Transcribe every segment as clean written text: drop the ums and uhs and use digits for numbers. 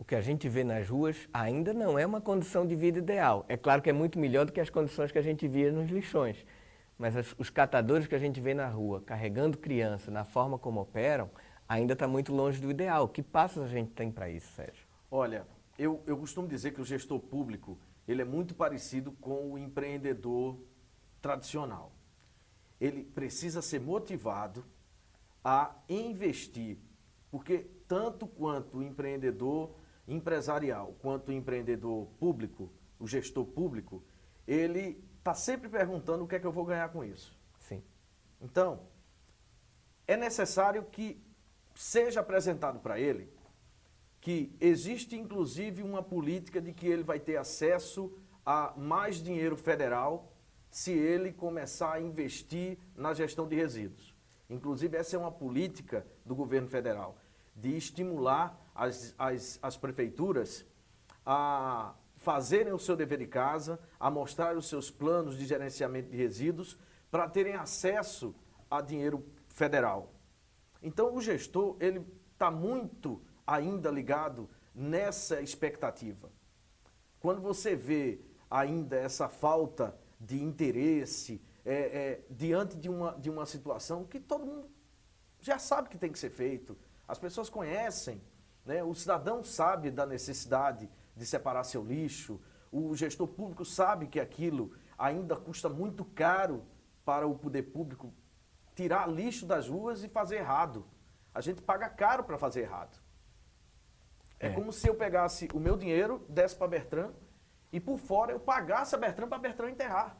que a gente vê nas ruas ainda não é uma condição de vida ideal. É claro que é muito melhor do que as condições que a gente via nos lixões. Mas os catadores que a gente vê na rua, carregando criança, na forma como operam, ainda está muito longe do ideal. Que passos a gente tem para isso, Sérgio? Olha, eu costumo dizer que o gestor público, ele é muito parecido com o empreendedor tradicional. Ele precisa ser motivado a investir, porque tanto quanto o empreendedor empresarial, quanto o empreendedor público, o gestor público, ele está sempre perguntando o que é que eu vou ganhar com isso. Sim. Então, é necessário que seja apresentado para ele que existe inclusive uma política de que ele vai ter acesso a mais dinheiro federal se ele começar a investir na gestão de resíduos. Inclusive, essa é uma política do governo federal, de estimular as prefeituras a fazerem o seu dever de casa, a mostrar os seus planos de gerenciamento de resíduos para terem acesso a dinheiro federal. Então, o gestor, ele está muito ainda ligado nessa expectativa. Quando você vê ainda essa falta de interesse diante de uma situação que todo mundo já sabe que tem que ser feito, as pessoas conhecem, né? O cidadão sabe da necessidade de separar seu lixo, o gestor público sabe que aquilo ainda custa muito caro para o poder público tirar lixo das ruas e fazer errado. A gente paga caro para fazer errado. É como se eu pegasse o meu dinheiro, desse para Bertrand e por fora eu pagasse a Bertrand para Bertrand enterrar.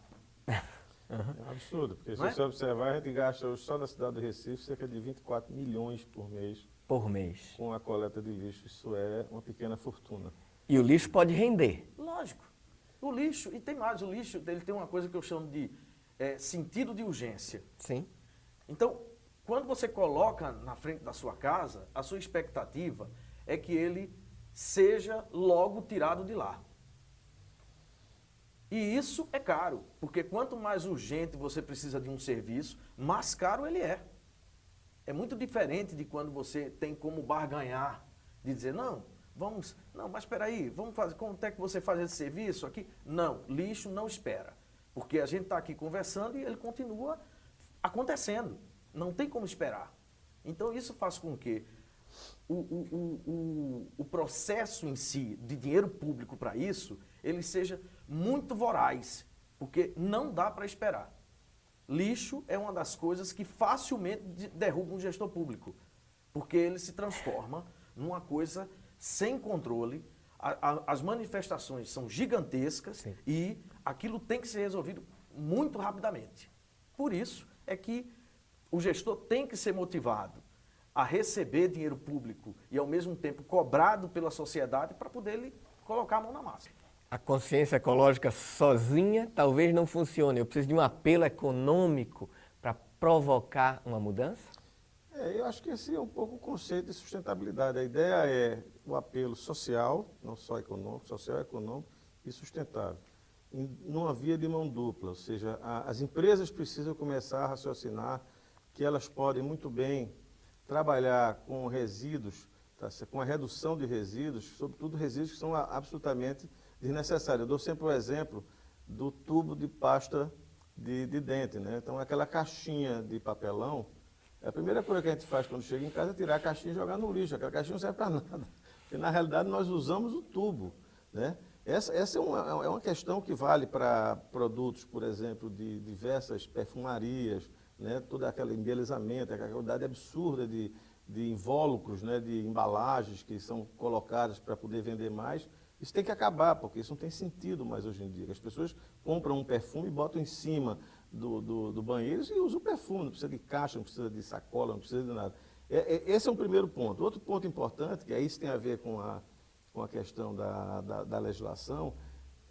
É um absurdo, porque se Não é? você observar, a gente gasta hoje só na cidade do Recife cerca de 24 milhões por mês Por mês. com a coleta de lixo. Isso é uma pequena fortuna. E o lixo pode render. Lógico. O lixo, e tem mais, o lixo ele tem uma coisa que eu chamo de sentido de urgência. Sim. Então, quando você coloca na frente da sua casa, a sua expectativa é que ele seja logo tirado de lá. E isso é caro, porque quanto mais urgente você precisa de um serviço, mais caro ele é. É muito diferente de quando você tem como barganhar, de dizer, não, mas espera aí, vamos fazer, quanto é que você faz esse serviço aqui? Não, lixo não espera, porque a gente está aqui conversando e ele continua acontecendo, não tem como esperar. Então isso faz com que o processo em si de dinheiro público para isso, ele seja muito voraz, porque não dá para esperar. Lixo é uma das coisas que facilmente derruba um gestor público, porque ele se transforma numa coisa sem controle, as manifestações são gigantescas. Sim. E aquilo tem que ser resolvido muito rapidamente. Por isso é que o gestor tem que ser motivado a receber dinheiro público e, ao mesmo tempo, cobrado pela sociedade para poder ele colocar a mão na massa. A consciência ecológica sozinha talvez não funcione. Eu preciso de um apelo econômico para provocar uma mudança? Eu acho que esse é um pouco o conceito de sustentabilidade. A ideia é o apelo social, não só econômico, social, econômico e sustentável. Numa via de mão dupla, ou seja, as empresas precisam começar a raciocinar que elas podem muito bem trabalhar com resíduos, com a redução de resíduos, sobretudo resíduos que são absolutamente desnecessários. Eu dou sempre o exemplo do tubo de pasta de dente, né? Então, aquela caixinha de papelão, a primeira coisa que a gente faz quando chega em casa é tirar a caixinha e jogar no lixo. Aquela caixinha não serve para nada, porque na realidade nós usamos o tubo, né? Essa é uma questão que vale para produtos, por exemplo, de diversas perfumarias, né? Todo aquele embelezamento, aquela quantidade absurda de invólucros, né? De embalagens que são colocadas para poder vender mais. Isso tem que acabar, porque isso não tem sentido mais hoje em dia. As pessoas compram um perfume e botam em cima do banheiro e usam o perfume, não precisa de caixa, não precisa de sacola, não precisa de nada. Esse é um primeiro ponto. Outro ponto importante, que aí isso tem a ver com a questão da legislação,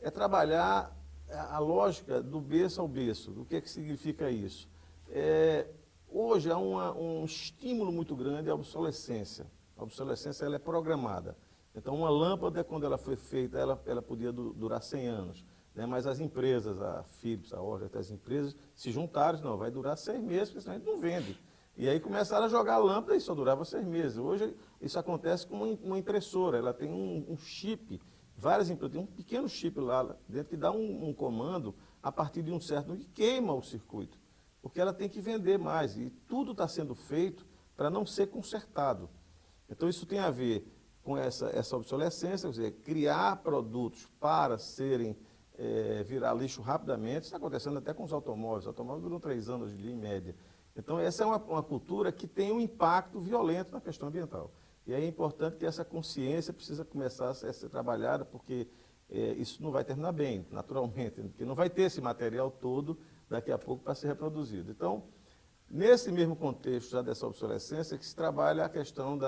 é trabalhar a lógica do berço ao berço. O que significa isso? Hoje há um estímulo muito grande à obsolescência. A obsolescência ela é programada. Então, uma lâmpada, quando ela foi feita, ela podia durar 100 anos. Né? Mas as empresas, a Philips, a Orca, as empresas se juntaram, não, vai durar 6 meses, porque senão a gente não vende. E aí começaram a jogar lâmpada e só durava 6 meses. Hoje isso acontece com uma impressora, ela tem um chip, várias empresas, tem um pequeno chip lá dentro que dá um comando a partir de um certo que queima o circuito, porque ela tem que vender mais e tudo está sendo feito para não ser consertado. Então isso tem a ver com essa obsolescência, quer dizer, criar produtos para serem virar lixo rapidamente. Isso está acontecendo até com os automóveis. Os automóveis duram 3 anos de dia em média. Então, essa é uma cultura que tem um impacto violento na questão ambiental. E aí é importante que essa consciência precisa começar a ser trabalhada, porque isso não vai terminar bem, naturalmente, porque não vai ter esse material todo daqui a pouco para ser reproduzido. Então, nesse mesmo contexto já dessa obsolescência, que se trabalha a questão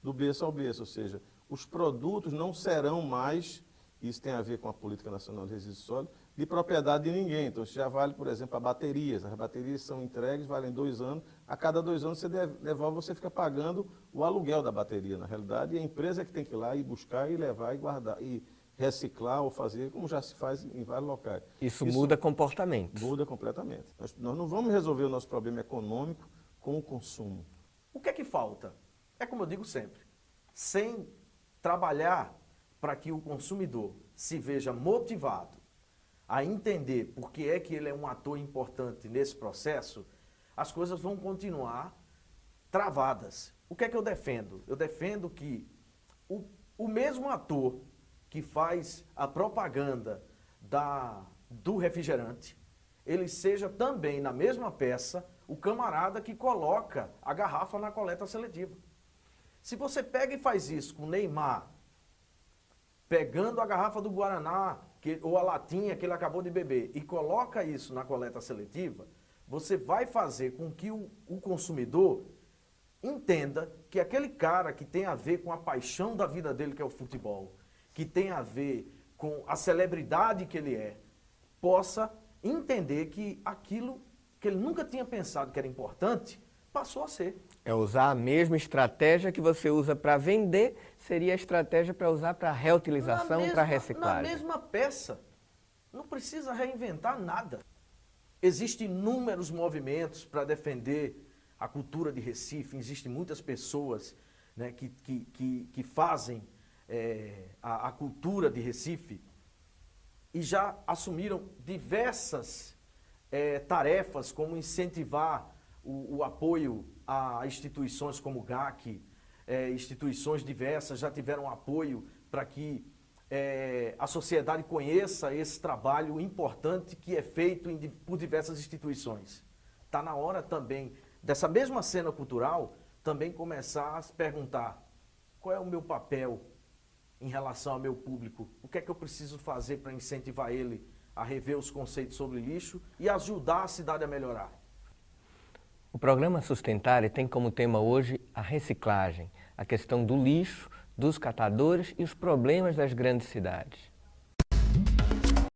do berço ao berço, ou seja, os produtos não serão mais, isso tem a ver com a Política Nacional de Resíduos Sólidos, de propriedade de ninguém. Então, isso já vale, por exemplo, para baterias. As baterias são entregues, valem 2 anos. A cada 2 anos você devolve, você fica pagando o aluguel da bateria, na realidade, e a empresa é que tem que ir lá e buscar e levar e guardar, e reciclar ou fazer, como já se faz em vários locais. Isso muda comportamentos. Muda completamente. Nós não vamos resolver o nosso problema econômico com o consumo. O que é que falta? É como eu digo sempre, sem trabalhar para que o consumidor se veja motivado a entender por que é que ele é um ator importante nesse processo, as coisas vão continuar travadas. O que é que eu defendo? Eu defendo que o mesmo ator que faz a propaganda do refrigerante, ele seja também, na mesma peça, o camarada que coloca a garrafa na coleta seletiva. Se você pega e faz isso com o Neymar, pegando a garrafa do Guaraná, ou a latinha que ele acabou de beber, e coloca isso na coleta seletiva, você vai fazer com que o consumidor entenda que aquele cara que tem a ver com a paixão da vida dele, que é o futebol, que tem a ver com a celebridade que ele é, possa entender que aquilo que ele nunca tinha pensado que era importante, passou a ser. É usar a mesma estratégia que você usa para vender, seria a estratégia para usar para reutilização, para reciclagem. Na mesma peça. Não precisa reinventar nada. Existem inúmeros movimentos para defender a cultura de Recife, existem muitas pessoas, né, que fazem a cultura de Recife e já assumiram diversas tarefas, como incentivar o apoio a instituições como o GAC, instituições diversas já tiveram apoio para que a sociedade conheça esse trabalho importante que é feito por diversas instituições. Está na hora também, dessa mesma cena cultural, também começar a se perguntar qual é o meu papel em relação ao meu público, o que é que eu preciso fazer para incentivar ele a rever os conceitos sobre lixo e ajudar a cidade a melhorar. O programa Sustentare tem como tema hoje a reciclagem, a questão do lixo, dos catadores e os problemas das grandes cidades.